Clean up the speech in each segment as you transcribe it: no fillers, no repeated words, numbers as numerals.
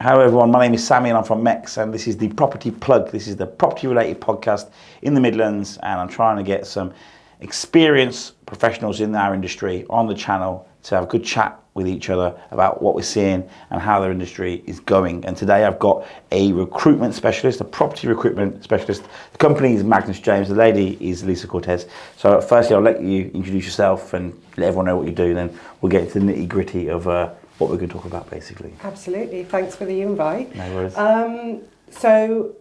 Hello everyone, my name is Sammy and I'm from MECS and this is the Property Plug. This is the property related podcast in the Midlands and I'm trying to get some experienced professionals in our industry on the channel to have a good chat with each other about what we're seeing and how their industry is going. And today I've got a recruitment specialist, a property recruitment specialist. The company is Magnus James, the lady is Lisa Cortez. So firstly I'll let you introduce yourself and let everyone know what you do, then we'll get into the nitty gritty of what we're going to talk about basically. Absolutely, thanks for the invite. No worries. So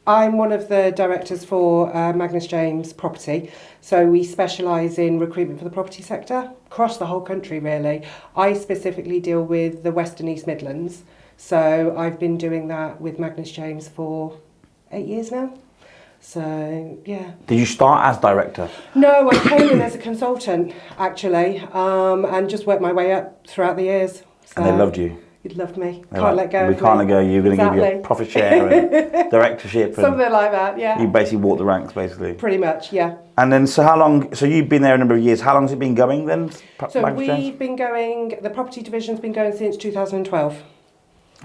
I'm one of the directors for Magnus James Property. So we specialise in recruitment for the property sector across the whole country really. I specifically deal with the West and East Midlands. So I've been doing that with Magnus James for 8 years now. So yeah. Did you start as director? No, I came in as a consultant actually, and just worked my way up throughout the years. So, And they loved you. You'd loved me. They're Can't like, let go we of can't me. let go. You're going to give you a Exactly. profit share and directorship. And Something like that, yeah. you basically walked the ranks, basically. Pretty much, yeah. And then, so how long? So you've been there a number of years. How long has it been going then? So Magnus James? we've been going, the property division's been going since 2012.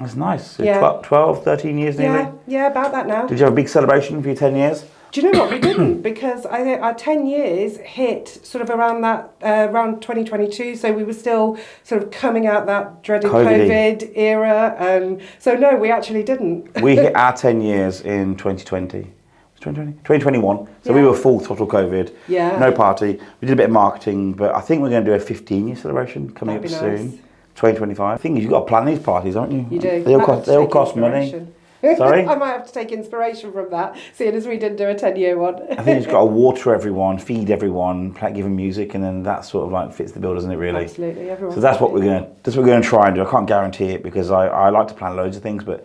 That's nice. So Yeah. 12, 13 years nearly? Yeah, about that now. Did you have a big celebration for your 10 years? Do you know what? We didn't, because I think our 10 years hit sort of around that, around 2022, so we were still sort of coming out that dreaded COVID era, and so no, we actually didn't. We hit our 10 years in 2020. 2021. So we were full throttle COVID. Yeah. No party. We did a bit of marketing, but I think we're going to do a 15-year celebration coming That'd up be soon. nice. 2025. The thing is, you've got to plan these parties, haven't you? You do. They all cost money. Sorry? I might have to take inspiration from that, seeing as we didn't do a 10-year one. I think you've got to water everyone, feed everyone, give them music, and then that sort of like fits the bill, doesn't it? Really. Absolutely, everyone. So that's what we're going to try and do. I can't guarantee it because I like to plan loads of things, but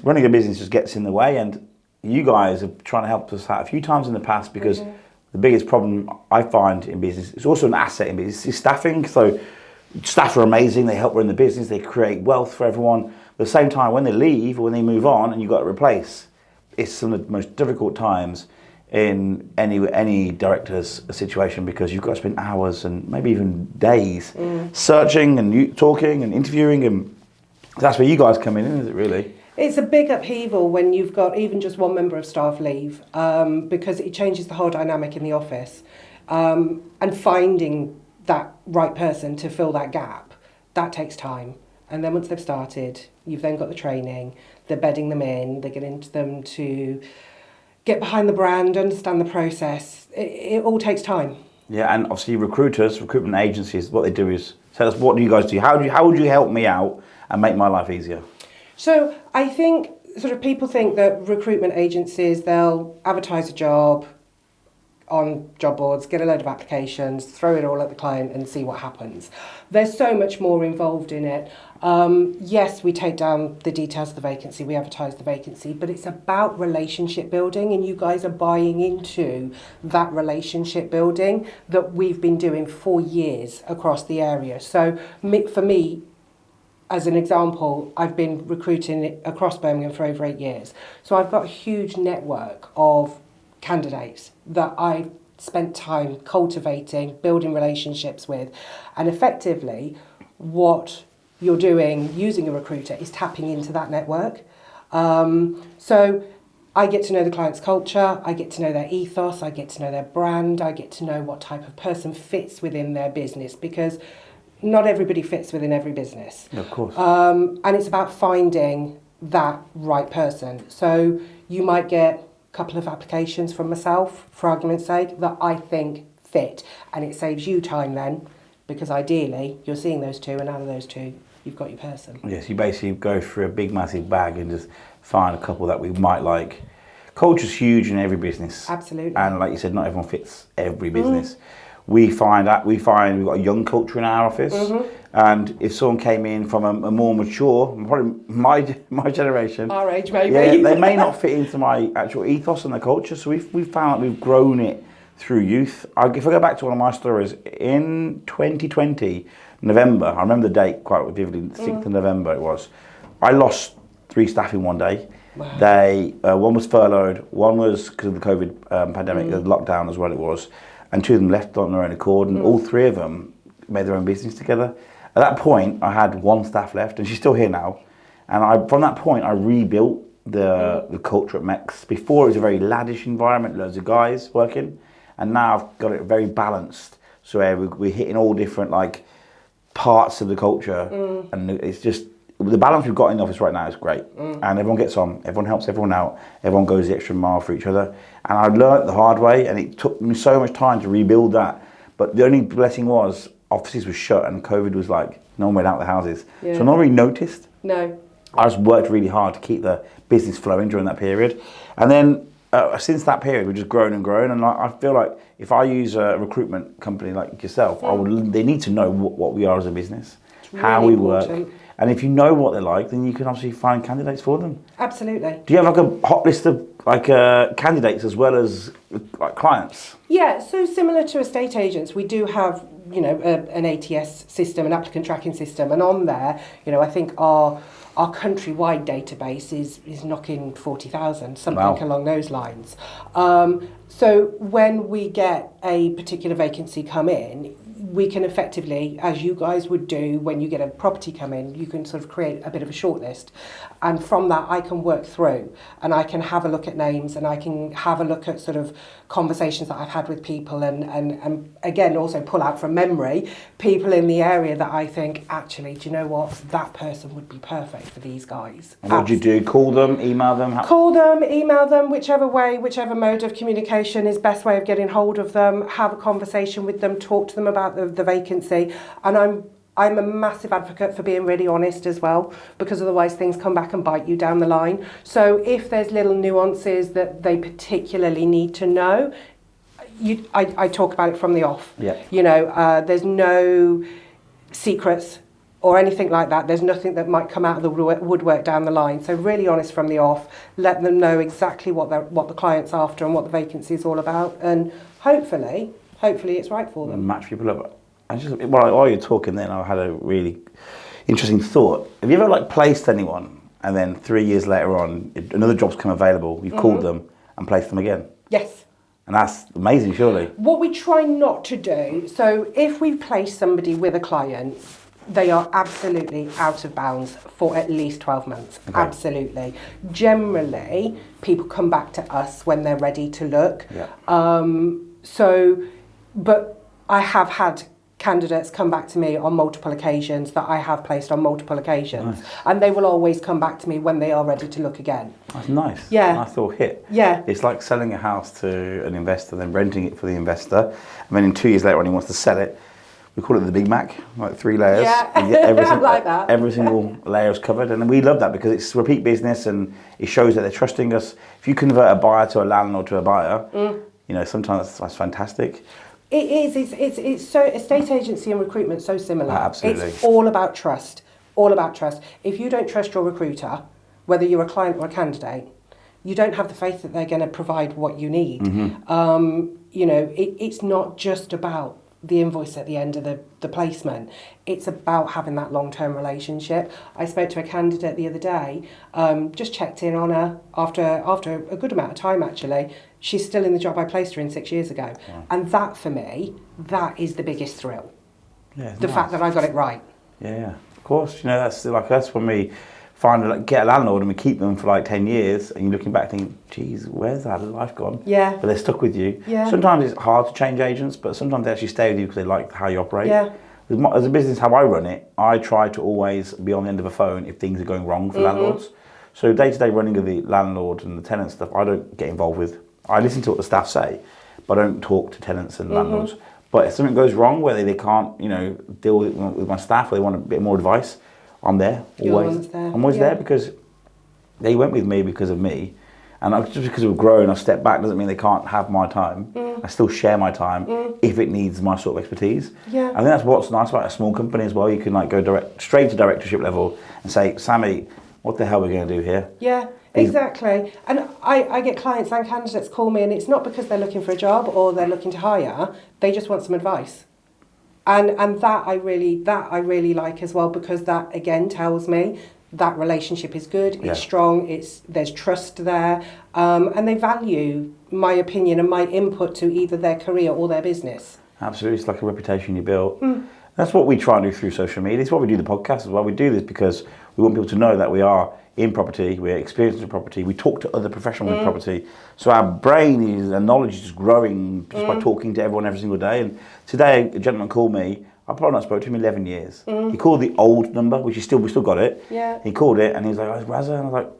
running a business just gets in the way. And you guys are trying to help us out a few times in the past because the biggest problem I find in business, it's also an asset in business, is staffing. So staff are amazing. They help run the business. They create wealth for everyone. But at the same time, when they leave or when they move on and you've got to replace, it's some of the most difficult times in any director's situation because you've got to spend hours and maybe even days searching and talking and interviewing, and that's where you guys come in, isn't it really? It's a big upheaval when you've got even just one member of staff leave, because it changes the whole dynamic in the office, and finding that right person to fill that gap, that takes time. And then once they've started, you've then got the training, they're bedding them in, they're getting them to get behind the brand, understand the process. It all takes time. Yeah, and obviously recruitment agencies, what they do is tell us, what do you guys do? How would you help me out and make my life easier? So I think sort of people think that recruitment agencies, they'll advertise a job on job boards, get a load of applications, throw it all at the client and see what happens. There's so much more involved in it. Yes, we take down the details of the vacancy, we advertise the vacancy, but it's about relationship building, and you guys are buying into that relationship building that we've been doing for years across the area. So for me, as an example, I've been recruiting across Birmingham for over 8 years. So I've got a huge network of candidates that I've spent time cultivating, building relationships with, and effectively what you're doing using a recruiter is tapping into that network. So I get to know the client's culture, I get to know their ethos, I get to know their brand, I get to know what type of person fits within their business, because not everybody fits within every business. Of course. And it's about finding that right person. So you might get couple of applications from myself, for argument's sake, that I think fit, and it saves you time then, because ideally you're seeing those two, and out of those two you've got your person. Yes, you basically go through a big massive bag and just find a couple that we might like. Culture's huge in every business. Absolutely. And like you said, not everyone fits every business. We find we've got a young culture in our office, and if someone came in from a more mature, probably my generation, our age maybe, they may not fit into my actual ethos and the culture. So we've found that we've grown it through youth. If I go back to one of my stories, in 2020 November, I remember the date quite vividly. 6th of November it was. I lost 3 staff in one day. Wow. One was furloughed, one was because of the COVID pandemic, the lockdown as well it was. And 2 of them left on their own accord, and all 3 of them made their own business together. At that point, I had 1 staff left, and she's still here now. And from that point, I rebuilt the culture at MECS. Before, it was a very laddish environment, loads of guys working. And now I've got it very balanced. So we're hitting all different like parts of the culture. And it's just, the balance we've got in the office right now is great. And everyone gets on, everyone helps everyone out, everyone goes the extra mile for each other. And I learned the hard way, and it took me so much time to rebuild that. But the only blessing was offices were shut and COVID was like, no one went out of the houses. So no one really noticed. No. I just worked really hard to keep the business flowing during that period. And then since that period, we've just grown and grown. And I feel like if I use a recruitment company like yourself, they need to know what we are as a business, how we work. And if you know what they're like, then you can obviously find candidates for them. Absolutely. Do you have like a hot list of like candidates as well as like clients? Yeah, so similar to estate agents, we do have, you know, an ATS system, an applicant tracking system, and on there, you know, I think our countrywide database is knocking 40,000, something along those lines. So when we get a particular vacancy come in, we can effectively, as you guys would do when you get a property come in, you can sort of create a bit of a shortlist. And from that, I can work through and I can have a look at names and I can have a look at sort of conversations that I've had with people and again, also pull out from memory people in the area that I think, actually, do you know what? That person would be perfect for these guys. And what do you do? Call them, email them? Call them, email them, whichever way, whichever mode of communication is best way of getting hold of them, have a conversation with them, talk to them about the vacancy. And I'm a massive advocate for being really honest as well, because otherwise things come back and bite you down the line. So if there's little nuances that they particularly need to know, I talk about it from the off. Yeah. You know, there's no secrets or anything like that. There's nothing that might come out of the woodwork down the line. So really honest from the off, let them know exactly what the client's after and what the vacancy is all about, and hopefully it's right for them. Match people up. While you're talking then, I had a really interesting thought. Have you ever like placed anyone and then 3 years later on, another job's come available, you've called them and placed them again? Yes. And that's amazing, surely. What we try not to do, so if we place somebody with a client, they are absolutely out of bounds for at least 12 months. Okay. Absolutely. Generally, people come back to us when they're ready to look. Yeah. But I have had candidates come back to me on multiple occasions that I have placed on multiple occasions. Nice. And they will always come back to me when they are ready to look again. That's nice. Yeah. Nice little hit. Yeah. It's like selling a house to an investor, then renting it for the investor. And then in 2 years later when he wants to sell it, we call it the Big Mac, like 3 layers. Yeah, I like that. Every single layer is covered. And we love that because it's repeat business and it shows that they're trusting us. If you convert a buyer to a landlord to a buyer, you know, sometimes that's fantastic. It is. It's so estate agency and recruitment so similar. Absolutely. It's all about trust. All about trust. If you don't trust your recruiter, whether you're a client or a candidate, you don't have the faith that they're going to provide what you need. Mm-hmm. You know, it's not just about the invoice at the end of the placement. It's about having that long-term relationship. I spoke to a candidate the other day, just checked in on her after a good amount of time actually. She's still in the job I placed her in 6 years ago. Wow. And that for me, that is the biggest thrill. Yeah, the fact that I got it right. Yeah, of course. You know, that's when we get a landlord and we keep them for like 10 years and you're looking back thinking, geez, where's that life gone? Yeah. But they're stuck with you. Yeah. Sometimes it's hard to change agents, but sometimes they actually stay with you because they like how you operate. Yeah. As a business, how I run it, I try to always be on the end of a phone if things are going wrong for landlords. So day-to-day running of the landlord and the tenant stuff, I don't get involved with. I listen to what the staff say, but I don't talk to tenants and landlords. But if something goes wrong where they can't, you know, deal with my staff or they want a bit more advice, I'm there, always. I'm always there because they went with me because of me. And just because we've grown, I've stepped back, doesn't mean they can't have my time. I still share my time if it needs my sort of expertise. Yeah. I think that's what's nice about a small company as well. You can like go straight to directorship level and say, Sammy, what the hell are we going to do here? Yeah. Exactly. And I get clients and candidates call me and it's not because they're looking for a job or they're looking to hire, they just want some advice. And that I really like as well, because that again tells me that relationship is good, it's strong, there's trust there, and they value my opinion and my input to either their career or their business. Absolutely, it's like a reputation you built. That's what we try and do through social media. It's what we do the podcast as well. We do this because We want people to know that we are in property, we're experienced in property, we talk to other professionals in property. So our brain and knowledge is just growing just by talking to everyone every single day. And today, a gentleman called me. I probably not spoke to him in 11 years. He called the old number, which is still, we still got it. Yeah. He called it and he was like, "Oh, it's Razza." And I was like,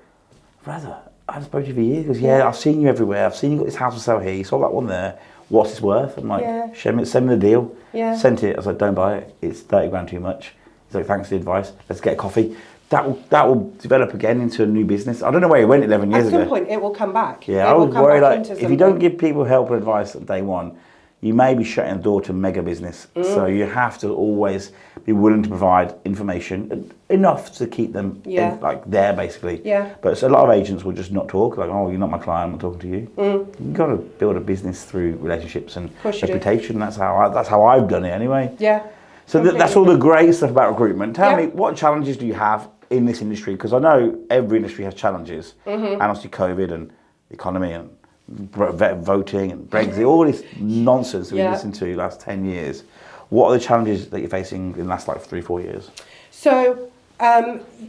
"Razza, I haven't spoken to you for years." He goes, "Yeah, I've seen you everywhere. I've seen you got this house for sale here. You saw that one there. What's it worth?" I'm like, send me the deal. Yeah. Sent it. I was like, "Don't buy it. It's 30 grand too much." He's like, "Thanks for the advice. Let's get a coffee." That will develop again into a new business. I don't know where it went 11 years ago. At some point, it will come back. Yeah, I was worried like if you don't give people help and advice at day one, you may be shutting the door to mega business. So you have to always be willing to provide information enough to keep them there basically. Yeah. But so a lot of agents will just not talk. Like, "Oh, you're not my client. I'm not talking to you." You've got to build a business through relationships and reputation. That's how I've done it anyway. Yeah. So that's all the great stuff about recruitment. Tell me, what challenges do you have in this industry? Because I know every industry has challenges, and obviously COVID and the economy and voting and Brexit, all this nonsense that we listened to the last 10 years. What are the challenges that you're facing in the last 3-4 years? So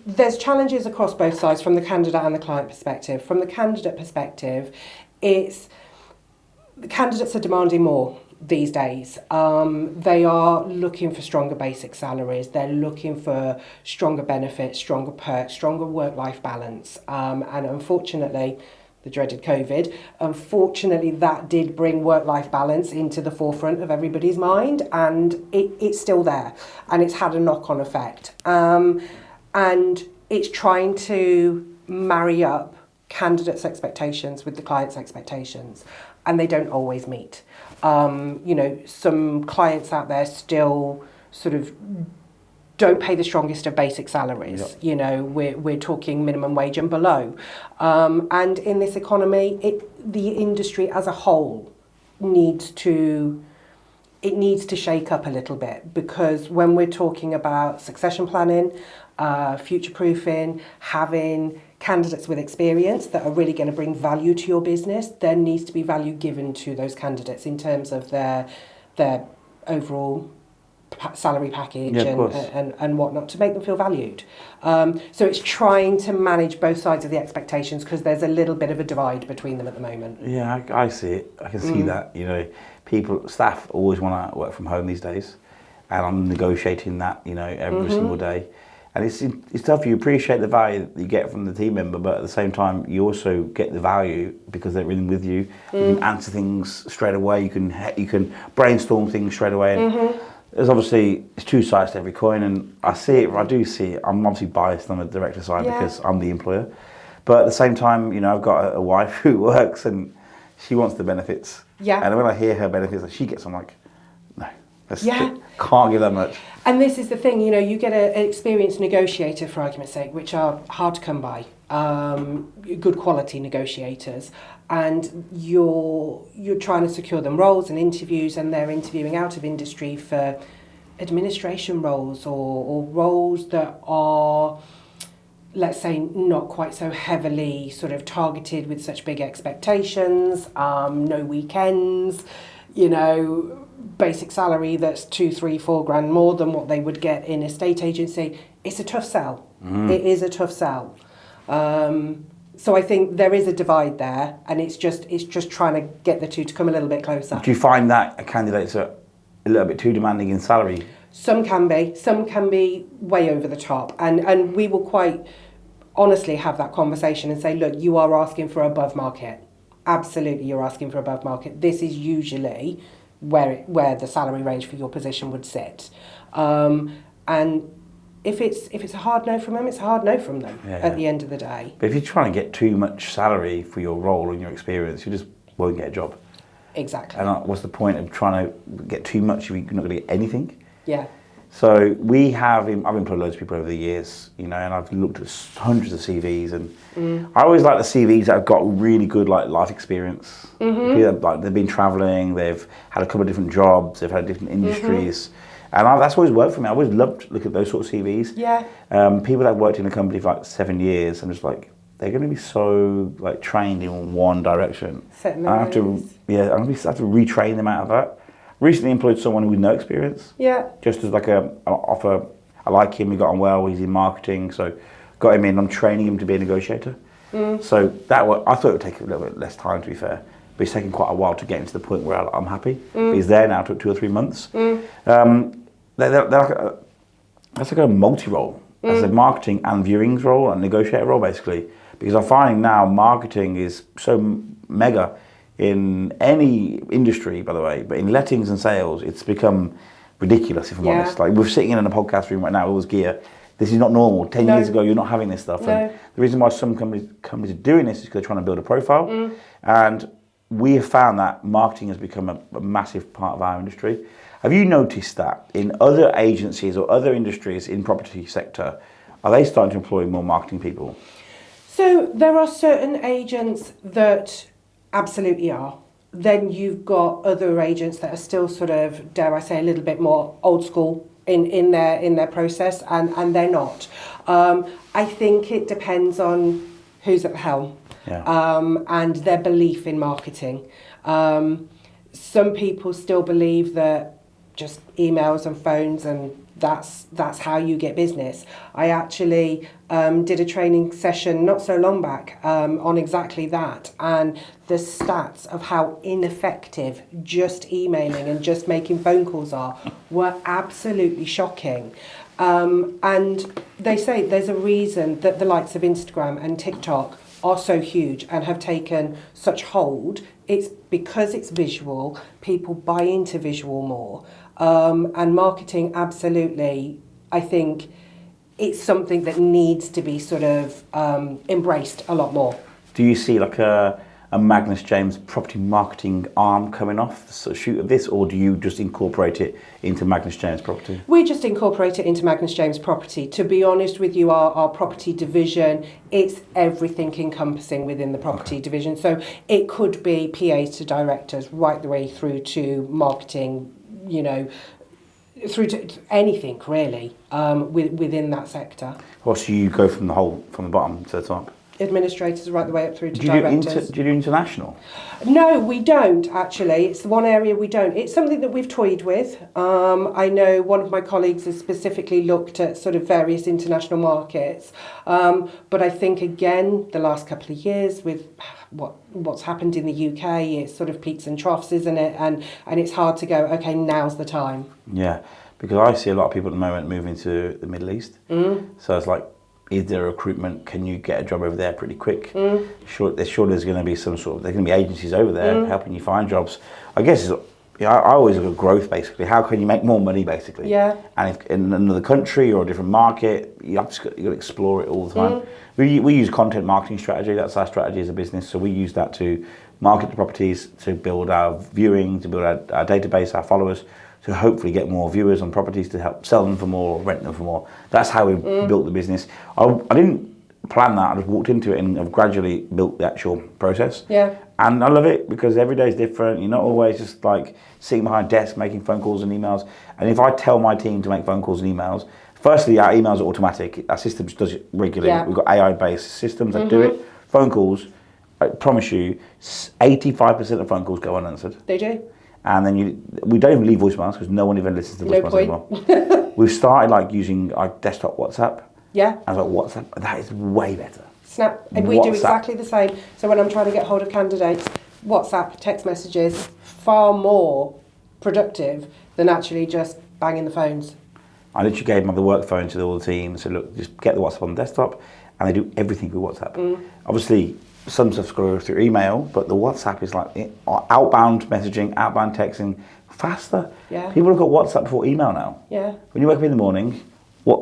there's challenges across both sides, from the candidate and the client perspective. From the candidate perspective, the candidates are demanding more these days. They are looking for stronger basic salaries. They're looking for stronger benefits, stronger perks, stronger work-life balance. And unfortunately, the dreaded COVID, unfortunately that did bring work-life balance into the forefront of everybody's mind, and it's still there, and it's had a knock-on effect. And it's trying to marry up candidates' expectations with the client's expectations, and they don't always meet. Some clients out there still sort of don't pay the strongest of basic salaries. Yep. We're talking minimum wage and below. And in this economy, the industry as a whole needs to shake up a little bit, because when we're talking about succession planning, future-proofing, having candidates with experience that are really going to bring value to your business, there needs to be value given to those candidates in terms of their overall salary package and whatnot, to make them feel valued. So it's trying to manage both sides of the expectations, because there's a little bit of a divide between them at the moment. Yeah, I see it. I can see that. Staff always want to work from home these days, and I'm negotiating that every single day. And it's tough. You appreciate the value that you get from the team member, but at the same time, you also get the value because they're in with you. You can answer things straight away. You can brainstorm things straight away. And there's obviously two sides to every coin, and I do see it. I'm obviously biased on the director side because I'm the employer. But at the same time, I've got a wife who works and she wants the benefits. Yeah. And when I hear her benefits that she gets, I'm like, no, can't give that much. And this is the thing, you get an experienced negotiator, for argument's sake, which are hard to come by, good quality negotiators, and you're trying to secure them roles and interviews, and they're interviewing out of industry for administration roles or roles that are, let's say, not quite so heavily sort of targeted with such big expectations, no weekends, basic salary that's 2, 3, 4 grand more than what they would get in a estate agency. It's a tough sell. It is a tough sell. So I think there is a divide there, and it's just trying to get the two to come a little bit closer. Do you find that candidates are a little bit too demanding in salary? Some can be way over the top, and we will quite honestly have that conversation and say, look, you are asking for above market. Absolutely, you're asking for above market. This is usually where the salary range for your position would sit. And if it's a hard no from them, it's a hard no from them at the end of the day. But if you're trying to get too much salary for your role and your experience, you just won't get a job. Exactly. And what's the point of trying to get too much if you're not going to get anything? Yeah. So I've employed loads of people over the years, and I've looked at hundreds of CVs, and I always like the CVs that have got really good life experience. They've been travelling, they've had a couple of different jobs, they've had different industries, and that's always worked for me. I always loved to look at those sort of CVs. Yeah. People that have worked in a company for 7 years, I'm just like, they're going to be so trained in one direction. I'm going to have to retrain them out of that. Recently employed someone with no experience. Yeah. Just as an offer. I like him, we got on well, he's in marketing, so got him in. I'm training him to be a negotiator. So I thought it would take a little bit less time, to be fair, but it's taken quite a while to get into the point where I'm happy. But he's there now. It took 2 or 3 months. That's like a multi-role. That's a marketing and viewings role and negotiator role, basically. Because I'm finding now marketing is so mega in any industry, by the way, but in lettings and sales, it's become ridiculous, if I'm honest. Like, we're sitting in a podcast room right now, all this gear. This is not normal. 10 years ago, you're not having this stuff. And the reason why some companies are doing this is because they're trying to build a profile. And we have found that marketing has become a massive part of our industry. Have you noticed that in other agencies or other industries in property sector, are they starting to employ more marketing people? So there are certain agents that absolutely are. Then you've got other agents that are still sort of, dare I say, a little bit more old school in their process, and they're not. I think it depends on who's at the helm and their belief in marketing. Some people still believe that just emails and phones and that's how you get business. I actually did a training session not so long back on exactly that, and the stats of how ineffective just emailing and just making phone calls were absolutely shocking. And they say there's a reason that the likes of Instagram and TikTok are so huge and have taken such hold. It's because it's visual, people buy into visual more. And marketing, absolutely, I think it's something that needs to be sort of embraced a lot more. Do you see like a Magnus James property marketing arm coming off the sort of shoot of this, or do you just incorporate it into Magnus James Property? We just incorporate it into Magnus James Property. To be honest with you, our property division, it's everything encompassing within the property division. So it could be PAs to directors right the way through to marketing, you know, through to anything really within that sector. Well, so you go from the bottom to the top? Administrators right the way up through to directors. Do you do international? No, we don't actually. It's the one area we don't. It's something that we've toyed with. I know one of my colleagues has specifically looked at sort of various international markets. But I think again, the last couple of years with what's happened in the UK, it's sort of peaks and troughs, isn't it? And it's hard to go, okay, now's the time. Yeah, because I see a lot of people at the moment moving to the Middle East. So it's like, is there a recruitment? Can you get a job over there pretty quick? Sure, there's going to be there's going to be agencies over there helping you find jobs. I guess I always look at growth basically. How can you make more money basically? Yeah. And if in another country or a different market, you got to explore it all the time. We use content marketing strategy. That's our strategy as a business. So we use that to market the properties, to build our viewing, to build our database, our followers, to hopefully get more viewers on properties to help sell them for more or rent them for more. That's how we built the business. I didn't plan that, I just walked into it and I've gradually built the actual process. Yeah. And I love it because every day is different. You're not always just like sitting behind a desk making phone calls and emails. And if I tell my team to make phone calls and emails, firstly, our emails are automatic. Our system just does it regularly. Yeah. We've got AI-based systems that do it. Phone calls, I promise you, 85% of phone calls go unanswered. They do. And then we don't even leave voicemails because no one even listens to voicemails anymore. We've started like using our desktop WhatsApp. Yeah. And I was like, WhatsApp, that is way better. Snap. And we do exactly the same. So when I'm trying to get hold of candidates, WhatsApp, text messages, far more productive than actually just banging the phones. I literally gave them the work phone to all the team and said, look, just get the WhatsApp on the desktop, and they do everything with WhatsApp. Obviously, some stuff's goes through email, but the WhatsApp is like outbound messaging, outbound texting, faster. Yeah. People have got WhatsApp before email now. Yeah. When you wake up in the morning,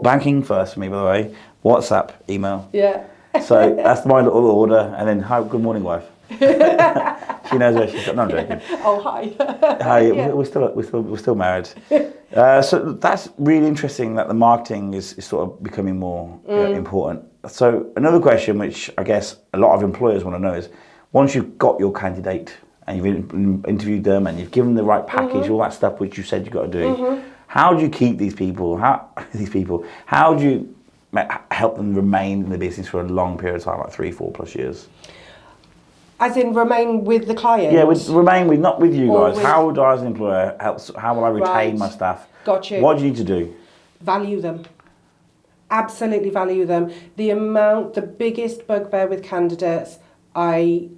banking first for me, by the way, WhatsApp, email. Yeah. So that's my little order, and then hi, good morning, wife. She knows where she's got. No, I'm joking. Oh, hi. Hi. Yeah. We're still married. So that's really interesting that the marketing is sort of becoming more important. So another question, which I guess a lot of employers want to know, is once you've got your candidate and you've interviewed them and you've given them the right package, all that stuff which you said you've got to do, how do you keep these people? How do you help them remain in the business for a long period of time, like 3-4+ years? As in remain with the client? Yeah, not with you guys. How would I as an employer help? How will I retain my staff? Got you. What do you need to do? Value them. absolutely value them. The biggest bugbear with candidates I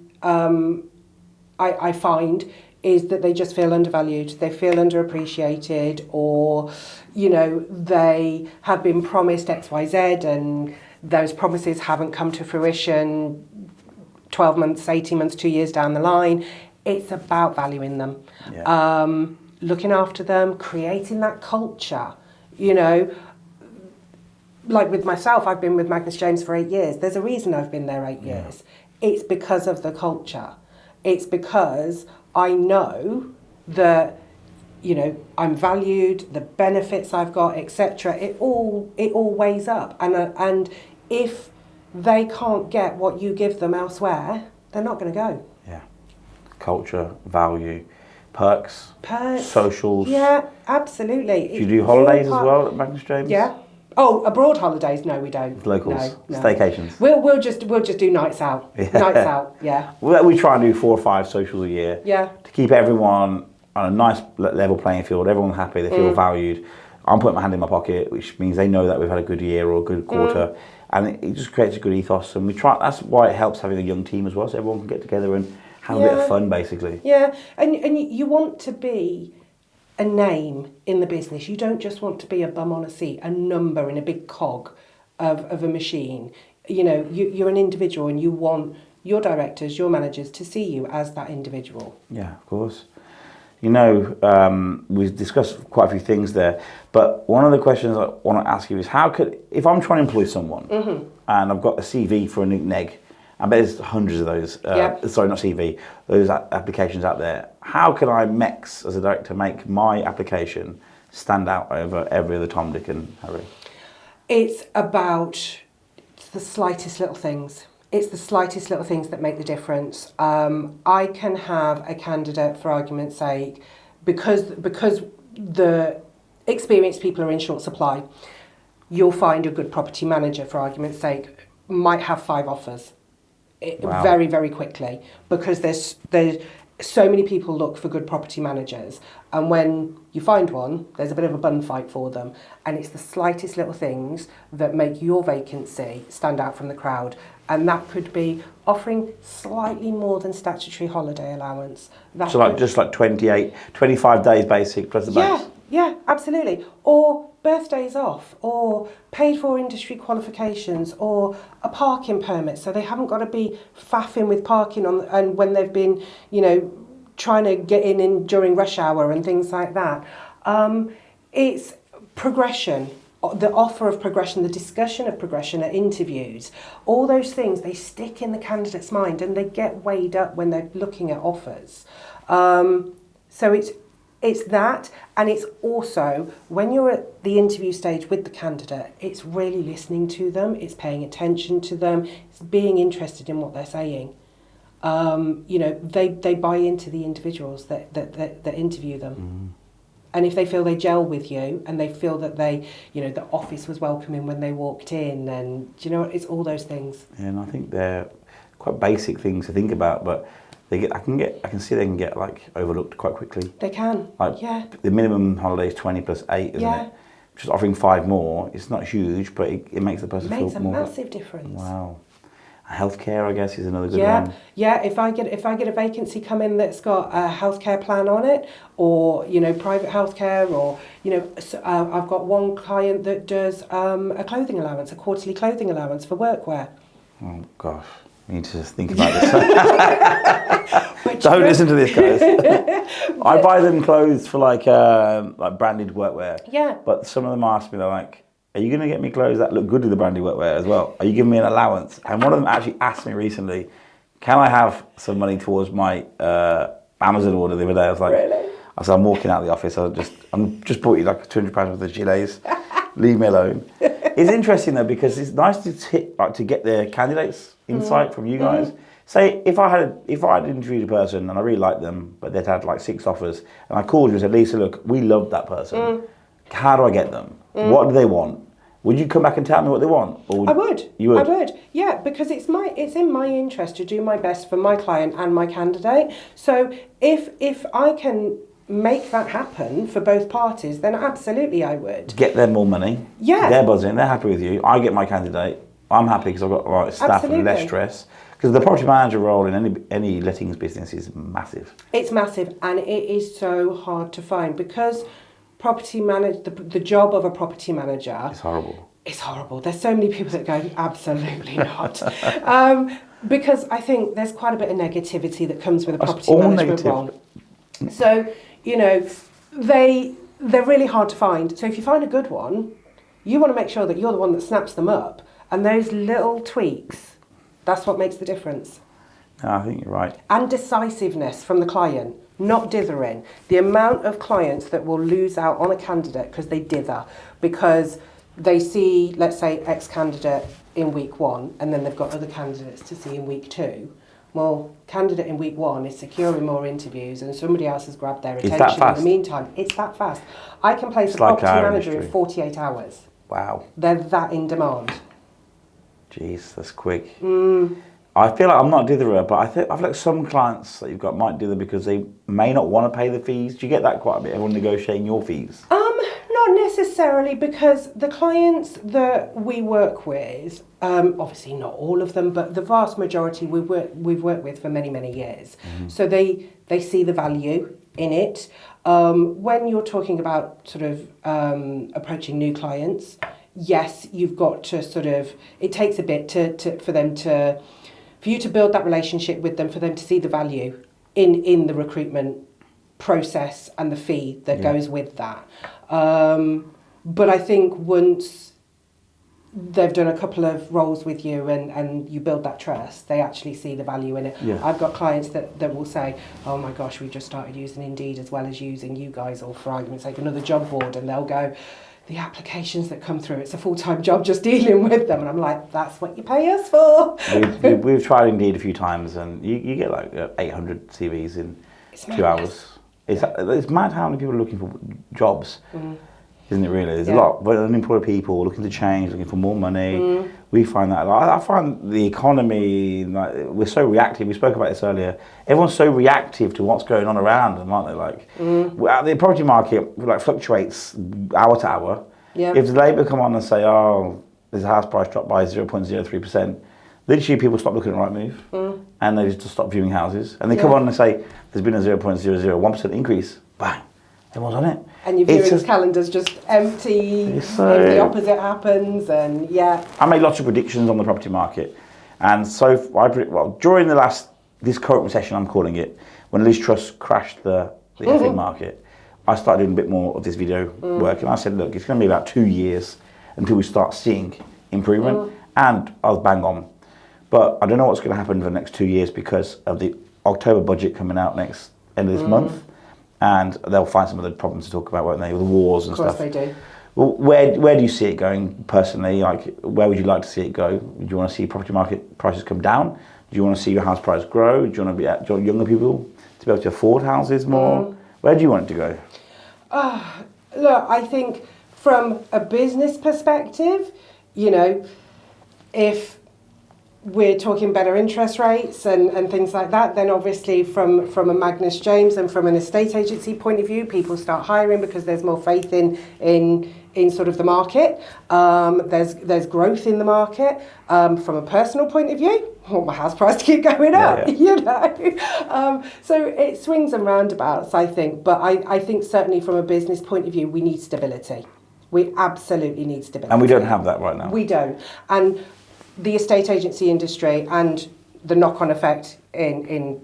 find is that they just feel undervalued, they feel underappreciated, or, they have been promised XYZ and those promises haven't come to fruition 12 months, 18 months, 2 years down the line. It's about valuing them, looking after them, creating that culture, Like with myself, I've been with Magnus James for 8 years. There's a reason I've been there 8 years. It's because of the culture. It's because I know that, I'm valued, the benefits I've got, etc. It all weighs up. And if they can't get what you give them elsewhere, they're not going to go. Yeah. Culture, value, perks, socials. Yeah, absolutely. Do you do holidays as well at Magnus James? Yeah. Oh, abroad holidays? No, we don't. Locals, no. staycations. We'll just do nights out. Yeah. Nights out. Yeah. We try and do 4 or 5 socials a year. Yeah. To keep everyone on a nice level playing field, everyone happy, they feel valued. I'm putting my hand in my pocket, which means they know that we've had a good year or a good quarter, and it just creates a good ethos. And we try. That's why it helps having a young team as well, so everyone can get together and have a bit of fun, basically. Yeah, and you want to be a name in the business. You don't just want to be a bum on a seat, a number in a big cog of a machine. You're an individual, and you want your directors, your managers to see you as that individual. Yeah, of course. We've discussed quite a few things there, but one of the questions I want to ask you is if I'm trying to employ someone and I've got a CV for a new neg, I bet there's hundreds of those, sorry, not CV, those applications out there. How can I, MECS, as a director, make my application stand out over every other Tom, Dick and Harry? It's about the slightest little things. It's the slightest little things that make the difference. I can have a candidate, for argument's sake, because the experienced people are in short supply, you'll find a good property manager, for argument's sake, might have 5 offers. Very, very quickly, because there's so many people look for good property managers, and when you find one, there's a bit of a bun fight for them, and it's the slightest little things that make your vacancy stand out from the crowd, and that could be offering slightly more than statutory holiday allowance. Just like 25 days basic plus the base? Yeah, absolutely. Or birthdays off, or paid for industry qualifications, or a parking permit, so they haven't got to be faffing with parking and when they've been, trying to get in during rush hour and things like that. It's progression, the offer of progression, the discussion of progression at interviews. All those things, they stick in the candidate's mind and they get weighed up when they're looking at offers. So it's that, and it's also, when you're at the interview stage with the candidate, it's really listening to them, it's paying attention to them, it's being interested in what they're saying. They buy into the individuals that interview them. And if they feel they gel with you, and they feel that the office was welcoming when they walked in, and it's all those things. Yeah, and I think they're quite basic things to think about, but I can see they can get overlooked quite quickly. They can. The minimum holiday is 20 plus 8, isn't it? Just offering 5 more, it's not huge, but it makes the person feel more. It makes a massive difference. Wow. Healthcare, I guess, is another good one. Yeah. If I get a vacancy come in that's got a healthcare plan on it, or private healthcare, or I've got one client that does a clothing allowance, a quarterly clothing allowance for workwear. Oh gosh. I need to think about this. Don't listen to this, guys. I buy them clothes for like branded workwear. Yeah. But some of them ask me, they're like, "Are you going to get me clothes that look good with the branded workwear as well? Are you giving me an allowance?" And one of them actually asked me recently, "Can I have some money towards my Amazon order the other day?" I was like, "Really?" I said, "I'm walking out of the office. I'm just bought you like £200 worth of gilets. Leave me alone." It's interesting though, because it's nice to get the candidates' insight from you guys. Say if I had interviewed a person and I really liked them, but they'd had 6 offers, and I called you and said, "Lisa, look, we love that person. How do I get them? What do they want?" Would you come back and tell me what they want? I would. You would? I would. Yeah, because it's in my interest to do my best for my client and my candidate. So if I can, make that happen for both parties, then absolutely I would. Get them more money. Yeah. They're buzzing. They're happy with you. I get my candidate. I'm happy because I've got the right staff and less stress. Because the property manager role in any lettings business is massive. It's massive, and it is so hard to find because the job of a property manager. It's horrible. It's horrible. There's so many people that go, absolutely not. Because I think there's quite a bit of negativity that comes with a property management role. So, you know, they're really hard to find. So if you find a good one, you want to make sure that you're the one that snaps them up. And those little tweaks, that's what makes the difference. No, I think you're right. And decisiveness from the client, not dithering. The amount of clients that will lose out on a candidate because they dither, because they see, let's say, X candidate in week 1, and then they've got other candidates to see in week 2. Well, candidate in week 1 is securing more interviews and somebody else has grabbed their attention in the meantime. It's that fast. I can place a property manager in 48 hours. Wow. They're that in demand. Jeez, that's quick. I feel like I'm not a ditherer, but I feel like some clients that you've got might dither because they may not want to pay the fees. Do you get that quite a bit? Everyone negotiating your fees? Not necessarily, because the clients that we work with, obviously not all of them, but the vast majority we've worked with for many, many years. So they see the value in it. When you're talking about sort of approaching new clients, yes, you've got to sort of, it takes a bit for you to build that relationship with them, for them to see the value in the recruitment process and the fee that goes with that. But I think once they've done a couple of roles with you and you build that trust, they actually see the value in it. Yeah. I've got clients that will say, oh my gosh, we just started using Indeed as well as using you guys, or for argument's sake, another job board, and they'll go, the applications that come through, it's a full-time job just dealing with them. And I'm like, that's what you pay us for. We've tried Indeed a few times, and you get like 800 CVs in 2 hours. It's mad how many people are looking for jobs, isn't it really? There's a lot of unemployed people looking to change, looking for more money. We find that. I find the economy, like, we're so reactive. We spoke about this earlier. Everyone's so reactive to what's going on around them, aren't they? Like, the property market like fluctuates hour to hour. Yeah. If the Labour come on and say, oh, there's a house price dropped by 0.03%, literally people stop looking at Rightmove and they just stop viewing houses. And they come on and say, there's been a 0.001% increase. Bang. Everyone's on it. And your viewing calendar's just empty. If the opposite happens, and I made lots of predictions on the property market. And so, during this current recession, I'm calling it, when Liz Truss crashed the effing market, I started doing a bit more of this video work. And I said, look, it's going to be about 2 years until we start seeing improvement. And I was bang on. But I don't know what's going to happen for the next 2 years because of the October budget coming out next end of this month. And they'll find some other problems to talk about, won't they, with the wars and stuff. Of course they do. Well, where do you see it going personally? Like, where would you like to see it go? Do you want to see property market prices come down? Do you want to see your house price grow? Do you want younger people to be able to afford houses more? Where do you want it to go? Look, I think from a business perspective, you know, if we're talking better interest rates and things like that, then obviously from a Magnus James and from an estate agency point of view, people start hiring because there's more faith in sort of the market. There's growth in the market. From a personal point of view, I want my house price to keep going up, you know. So it swings and roundabouts, I think. But I think certainly from a business point of view, we need stability. We absolutely need stability. And we don't have that right now. We don't. And the estate agency industry and the knock-on effect in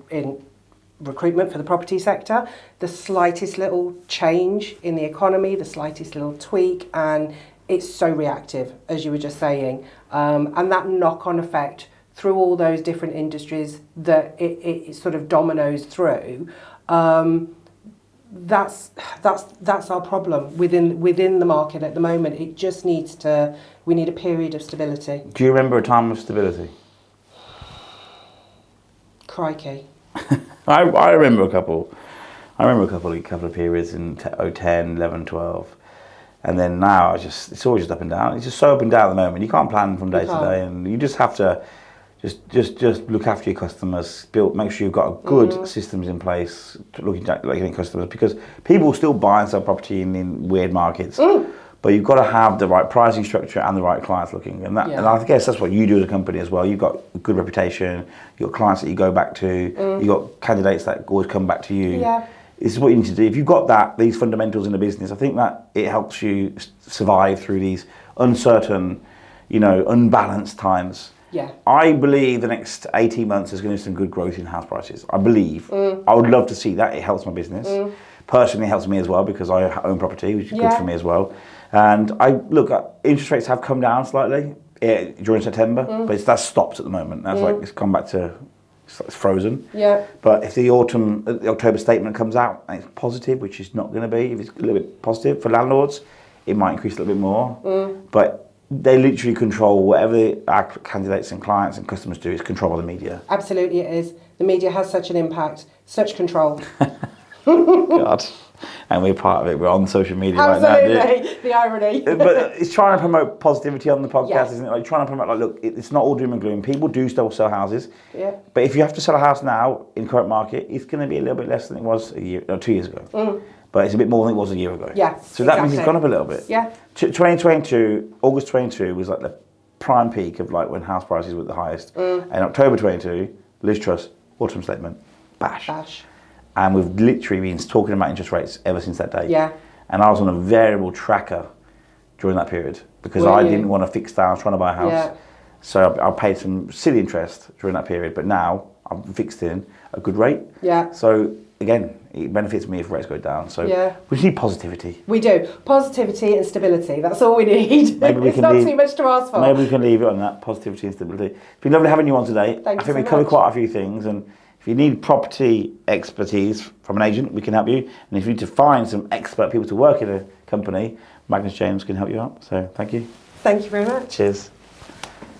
recruitment for the property sector, the slightest little change in the economy, the slightest little tweak, and it's so reactive, as you were just saying. And that knock-on effect through all those different industries that it sort of dominoes through, that's our problem within the market at the moment. It just we need a period of stability. Do you remember a time of stability? Crikey. I remember a couple. A couple of periods in 2010, 11, 12. And then now it's always just up and down. It's just so up and down at the moment. You can't plan from day to day, and you just have to Just look after your customers. Make sure you've got good systems in place to looking at customers, because people still buy and sell property in weird markets. But you've got to have the right pricing structure and the right clients looking, and I guess that's what you do as a company as well. You've got a good reputation. You've got clients that you go back to. You've got candidates that always come back to you. Yeah. This is what you need to do. If you've got these fundamentals in the business, I think that it helps you survive through these uncertain, unbalanced times. Yeah. I believe the next 18 months there's going to be some good growth in house prices. I believe. I would love to see that. It helps my business. Personally, it helps me as well because I own property, which is good for me as well. And interest rates have come down slightly during September, but that's stopped at the moment. That's it's come back to, it's frozen. Yeah. But if the October statement comes out and it's positive, which it's not going to be, if it's a little bit positive for landlords, it might increase a little bit more. But they literally control whatever our candidates and clients and customers do. It's controlled by the media. Absolutely, it is. The media has such an impact, such control. God. And we're part of it. We're on social media right now. Absolutely, the irony. But it's trying to promote positivity on the podcast, isn't it? Like trying to promote, look, it's not all doom and gloom. People do still sell houses. Yeah. But if you have to sell a house now in current market, it's going to be a little bit less than it was 2 years ago. But it's a bit more than it was a year ago. Yeah. So that means it's gone up a little bit. Yeah. 2022, August 22 was like the prime peak of like when house prices were the highest. And October 22, Liz Truss, autumn statement, bash. And we've literally been talking about interest rates ever since that day. Yeah. And I was on a variable tracker during that period because I didn't want to fix down. I was trying to buy a house. Yeah. So I paid some silly interest during that period. But now I'm fixed in a good rate. Yeah. So again, it benefits me if rates go down. So we need positivity. We do. Positivity and stability. That's all we need. It's not too much to ask for. Maybe we can leave it on that, positivity and stability. It's been lovely having you on today. Thanks I think we covered quite a few things. And if you need property expertise from an agent, we can help you. And if you need to find some expert people to work in a company, Magnus James can help you out. So thank you. Thank you very much. Cheers.